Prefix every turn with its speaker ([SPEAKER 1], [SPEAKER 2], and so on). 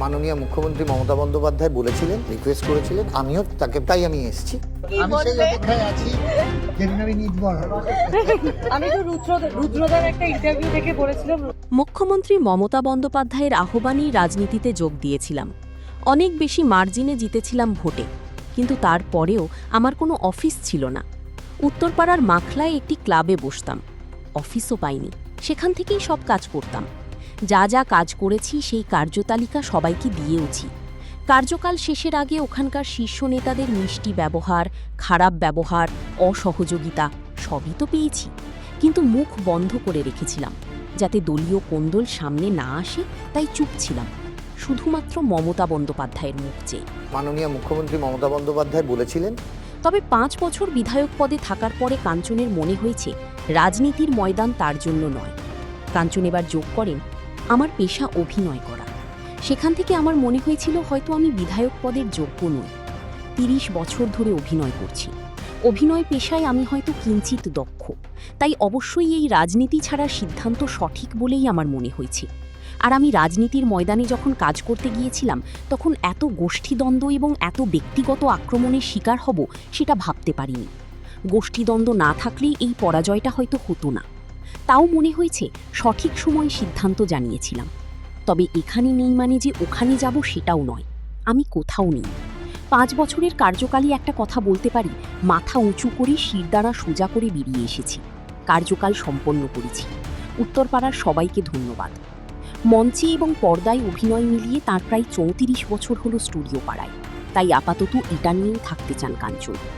[SPEAKER 1] মাননীয় মুখ্যমন্ত্রী মমতা বন্দ্যোপাধ্যায় বলেছিলেন, রিকোয়েস্ট করেছিলেন, আমিও তাই আমি এসেছি।
[SPEAKER 2] আমি সেই অপেক্ষায় আছি যেদিন আমি নির্ভর হব।
[SPEAKER 3] আমি তো রুদ্রদার একটা ইন্টারভিউ দেখে বলেছিলাম
[SPEAKER 4] মুখ্যমন্ত্রী মমতা বন্দ্যোপাধ্যায়ের আহ্বানেই রাজনীতিতে যোগ দিয়েছিলাম। অনেক বেশি মার্জিনে জিতেছিলাম ভোটে, কিন্তু তারপরেও আমার কোনো অফিস ছিল না। উত্তরপাড়ার মাখলায় একটি ক্লাবে বসতাম, অফিসও পাইনি, সেখান থেকেই সব কাজ করতাম। যা যা কাজ করেছি সেই কার্যতালিকা সবাইকে দিয়েওছি। কার্যকাল শেষের আগে ওখানকার শীর্ষ নেতাদের মিষ্টি ব্যবহার, খারাপ ব্যবহার, অসহযোগিতা সবই তো পেয়েছি, কিন্তু মুখ বন্ধ করে রেখেছিলাম যাতে দলীয় কোন্দল সামনে না আসে। তাই চুপ ছিলাম, শুধুমাত্র মমতা বন্দ্যোপাধ্যায়ের মুখ চেয়ে।
[SPEAKER 1] মাননীয় মুখ্যমন্ত্রী মমতা বন্দ্যোপাধ্যায় বলেছিলেন,
[SPEAKER 4] তবে 5 বছর বিধায়ক পদে থাকার পরে কাঞ্চনের মনে হয়েছে রাজনীতির ময়দান তার জন্য নয়। কাঞ্চন এবার যোগ করেন, আমার পেশা অভিনয় করা। সেখান থেকে আমার মনে হয়েছিল হয়তো আমি বিধায়ক পদের যোগ্য নই। 30 বছর ধরে অভিনয় করছি, অভিনয় পেশায় আমি হয়তো কিঞ্চিত দক্ষ, তাই অবশ্যই এই রাজনীতি ছাড়ার সিদ্ধান্ত সঠিক বলেই আমার মনে হয়েছে। আর আমি রাজনীতির ময়দানে যখন কাজ করতে গিয়েছিলাম তখন এত গোষ্ঠীদ্বন্দ্ব এবং এত ব্যক্তিগত আক্রমণের শিকার হব সেটা ভাবতে পারিনি। গোষ্ঠীদ্বন্দ্ব না থাকলেই এই পরাজয়টা হয়তো হতো না। তাও মনে হয়েছে সঠিক সময়ে সিদ্ধান্ত জানিয়েছিলাম। তবে এখানে নেই মানে যে ওখানে যাব সেটাও নয়, আমি কোথাও নেই। 5 বছরের কার্যকালই একটা কথা বলতে পারি, মাথা উঁচু করে শিরদাঁড়া সোজা করে বেরিয়ে এসেছি, কার্যকাল সম্পন্ন করেছি। উত্তরপাড়ার সবাইকে ধন্যবাদ। মঞ্চে এবং পর্দায় অভিনয় মিলিয়ে তার প্রায় 34 বছর হলো স্টুডিও পাড়ায়, তাই আপাতত এটা নিয়েই থাকতে চান কাঞ্চন।